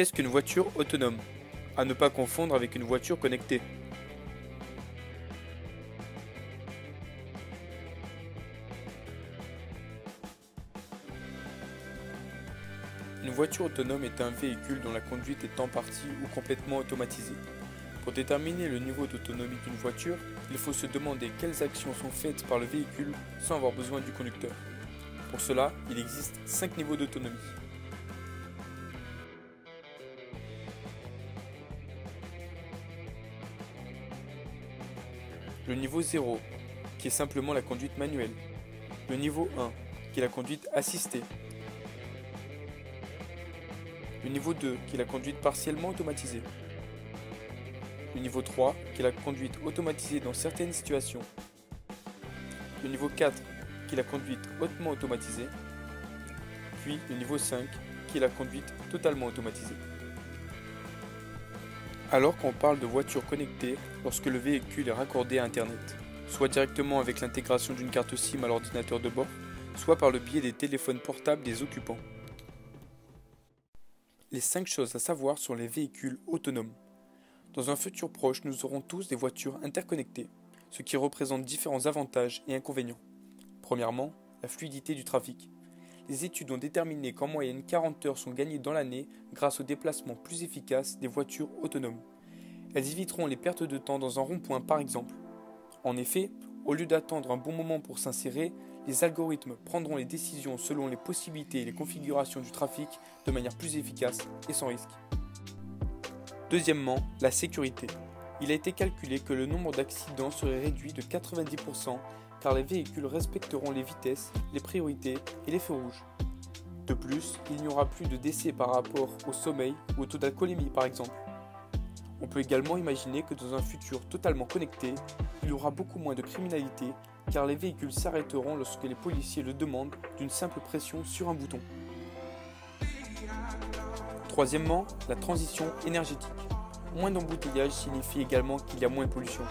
Qu'est-ce qu'une voiture autonome? À ne pas confondre avec une voiture connectée. Une voiture autonome est un véhicule dont la conduite est en partie ou complètement automatisée. Pour déterminer le niveau d'autonomie d'une voiture, il faut se demander quelles actions sont faites par le véhicule sans avoir besoin du conducteur. Pour cela, il existe 5 niveaux d'autonomie. Le niveau 0, qui est simplement la conduite manuelle. Le niveau 1, qui est la conduite assistée. Le niveau 2, qui est la conduite partiellement automatisée. Le niveau 3, qui est la conduite automatisée dans certaines situations. Le niveau 4, qui est la conduite hautement automatisée. Puis le niveau 5, qui est la conduite totalement automatisée. Alors qu'on parle de voiture connectée lorsque le véhicule est raccordé à Internet, soit directement avec l'intégration d'une carte SIM à l'ordinateur de bord, soit par le biais des téléphones portables des occupants. Les 5 choses à savoir sur les véhicules autonomes. Dans un futur proche, nous aurons tous des voitures interconnectées, ce qui représente différents avantages et inconvénients. Premièrement, la fluidité du trafic. Les études ont déterminé qu'en moyenne 40 heures sont gagnées dans l'année grâce au déplacement plus efficace des voitures autonomes. Elles éviteront les pertes de temps dans un rond-point par exemple. En effet, au lieu d'attendre un bon moment pour s'insérer, les algorithmes prendront les décisions selon les possibilités et les configurations du trafic de manière plus efficace et sans risque. Deuxièmement, la sécurité. Il a été calculé que le nombre d'accidents serait réduit de 90% car les véhicules respecteront les vitesses, les priorités et les feux rouges. De plus, il n'y aura plus de décès par rapport au sommeil ou au taux d'alcoolémie par exemple. On peut également imaginer que dans un futur totalement connecté, il y aura beaucoup moins de criminalité car les véhicules s'arrêteront lorsque les policiers le demandent d'une simple pression sur un bouton. Troisièmement, la transition énergétique. Moins d'embouteillage signifie également qu'il y a moins de pollution.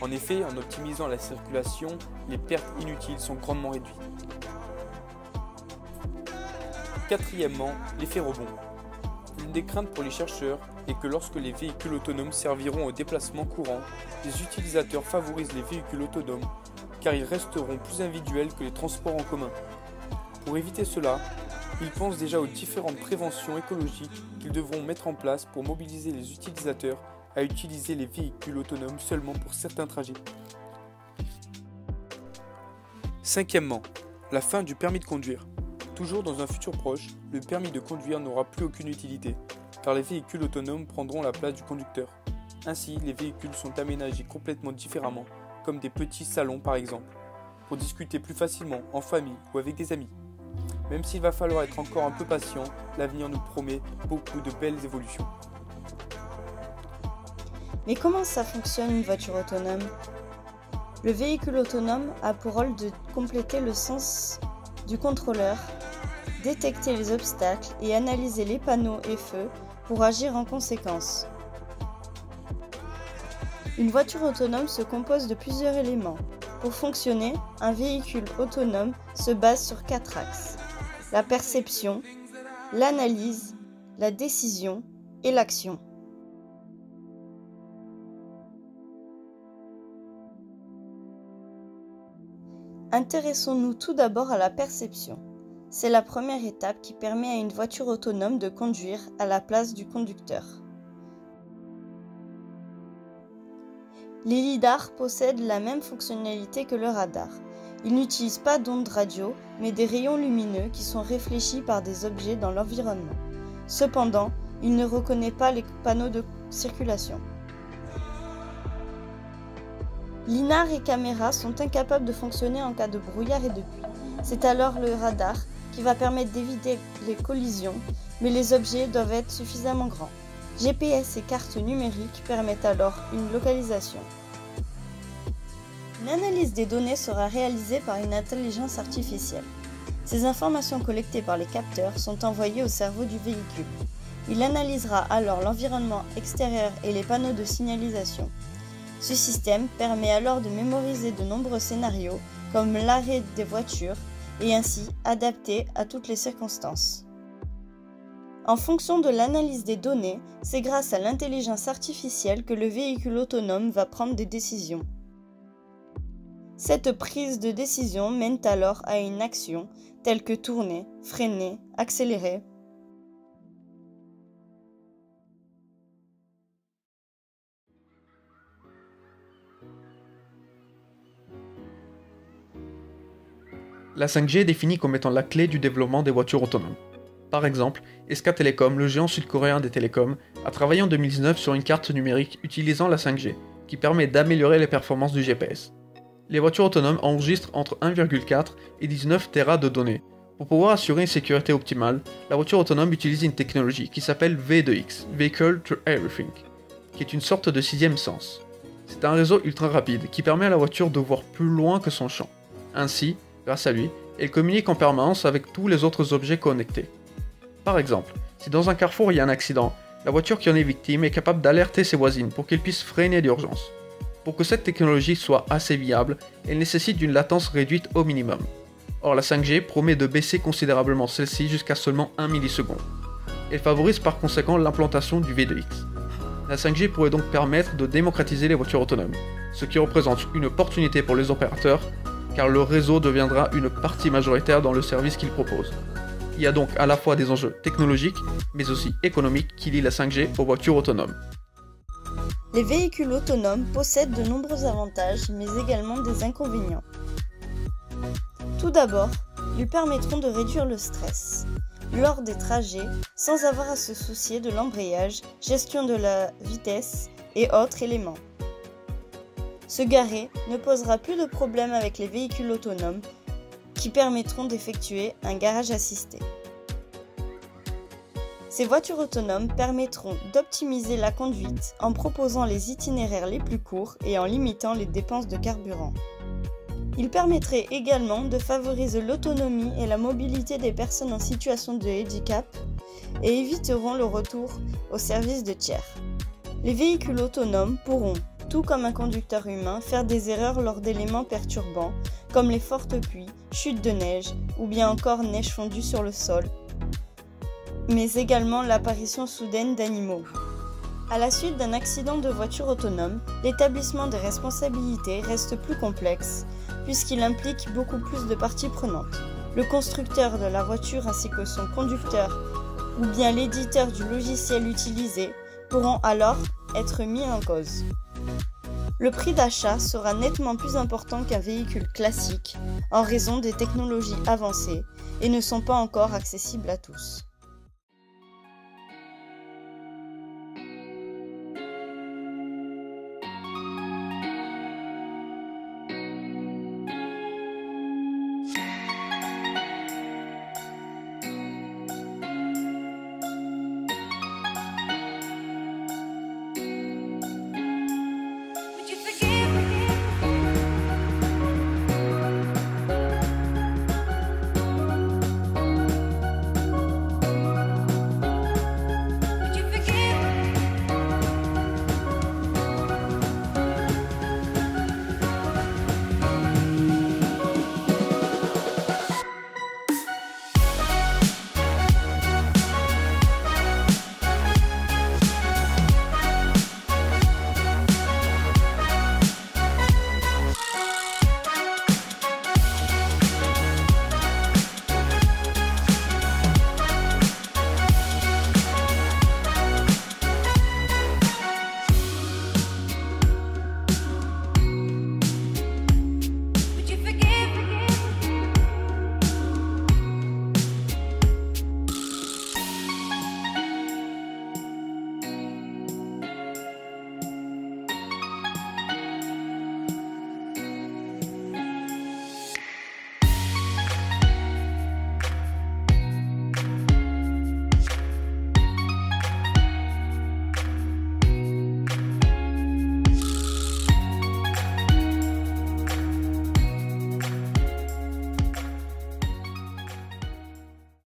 En effet, en optimisant la circulation, les pertes inutiles sont grandement réduites. Quatrièmement, l'effet rebond. L'une des craintes pour les chercheurs est que lorsque les véhicules autonomes serviront au déplacement courant, les utilisateurs favorisent les véhicules autonomes car ils resteront plus individuels que les transports en commun. Pour éviter cela, ils pensent déjà aux différentes préventions écologiques qu'ils devront mettre en place pour mobiliser les utilisateurs à utiliser les véhicules autonomes seulement pour certains trajets. Cinquièmement, la fin du permis de conduire. Toujours dans un futur proche, le permis de conduire n'aura plus aucune utilité, car les véhicules autonomes prendront la place du conducteur. Ainsi, les véhicules sont aménagés complètement différemment, comme des petits salons par exemple, pour discuter plus facilement en famille ou avec des amis. Même s'il va falloir être encore un peu patient, l'avenir nous promet beaucoup de belles évolutions. Mais comment ça fonctionne une voiture autonome? Le véhicule autonome a pour rôle de compléter le sens du contrôleur, détecter les obstacles et analyser les panneaux et feux pour agir en conséquence. Une voiture autonome se compose de plusieurs éléments. Pour fonctionner, un véhicule autonome se base sur 4 axes: la perception, l'analyse, la décision et l'action. Intéressons-nous tout d'abord à la perception. C'est la première étape qui permet à une voiture autonome de conduire à la place du conducteur. Les lidars possèdent la même fonctionnalité que le radar. Ils n'utilisent pas d'ondes radio, mais des rayons lumineux qui sont réfléchis par des objets dans l'environnement. Cependant, il ne reconnaît pas les panneaux de circulation. Lidar et caméras sont incapables de fonctionner en cas de brouillard et de pluie. C'est alors le radar qui va permettre d'éviter les collisions, mais les objets doivent être suffisamment grands. GPS et cartes numériques permettent alors une localisation. Une analyse des données sera réalisée par une intelligence artificielle. Ces informations collectées par les capteurs sont envoyées au cerveau du véhicule. Il analysera alors l'environnement extérieur et les panneaux de signalisation. Ce système permet alors de mémoriser de nombreux scénarios, comme l'arrêt des voitures, et ainsi adapter à toutes les circonstances. En fonction de l'analyse des données, c'est grâce à l'intelligence artificielle que le véhicule autonome va prendre des décisions. Cette prise de décision mène alors à une action telle que tourner, freiner, accélérer. La 5G est définie comme étant la clé du développement des voitures autonomes. Par exemple, SK Telecom, le géant sud-coréen des télécoms, a travaillé en 2019 sur une carte numérique utilisant la 5G, qui permet d'améliorer les performances du GPS. Les voitures autonomes enregistrent entre 1,4 et 19 Tera de données. Pour pouvoir assurer une sécurité optimale, la voiture autonome utilise une technologie qui s'appelle V2X, Vehicle to Everything, qui est une sorte de sixième sens. C'est un réseau ultra rapide qui permet à la voiture de voir plus loin que son champ. Ainsi, grâce à lui, elle communique en permanence avec tous les autres objets connectés. Par exemple, si dans un carrefour il y a un accident, la voiture qui en est victime est capable d'alerter ses voisines pour qu'elles puissent freiner d'urgence. Pour que cette technologie soit assez viable, elle nécessite d'une latence réduite au minimum. Or la 5G promet de baisser considérablement celle-ci jusqu'à seulement 1 milliseconde. Elle favorise par conséquent l'implantation du V2X. La 5G pourrait donc permettre de démocratiser les voitures autonomes, ce qui représente une opportunité pour les opérateurs, car le réseau deviendra une partie majoritaire dans le service qu'ils proposent. Il y a donc à la fois des enjeux technologiques, mais aussi économiques qui lient la 5G aux voitures autonomes. Les véhicules autonomes possèdent de nombreux avantages, mais également des inconvénients. Tout d'abord, ils permettront de réduire le stress lors des trajets sans avoir à se soucier de l'embrayage, gestion de la vitesse et autres éléments. Se garer ne posera plus de problème avec les véhicules autonomes qui permettront d'effectuer un garage assisté. Ces voitures autonomes permettront d'optimiser la conduite en proposant les itinéraires les plus courts et en limitant les dépenses de carburant. Ils permettraient également de favoriser l'autonomie et la mobilité des personnes en situation de handicap et éviteront le retour au service de tiers. Les véhicules autonomes pourront, tout comme un conducteur humain, faire des erreurs lors d'éléments perturbants, comme les fortes pluies, chutes de neige ou bien encore neige fondue sur le sol, mais également l'apparition soudaine d'animaux. À la suite d'un accident de voiture autonome, l'établissement des responsabilités reste plus complexe, puisqu'il implique beaucoup plus de parties prenantes. Le constructeur de la voiture ainsi que son conducteur ou bien l'éditeur du logiciel utilisé pourront alors être mis en cause. Le prix d'achat sera nettement plus important qu'un véhicule classique en raison des technologies avancées et ne sont pas encore accessibles à tous.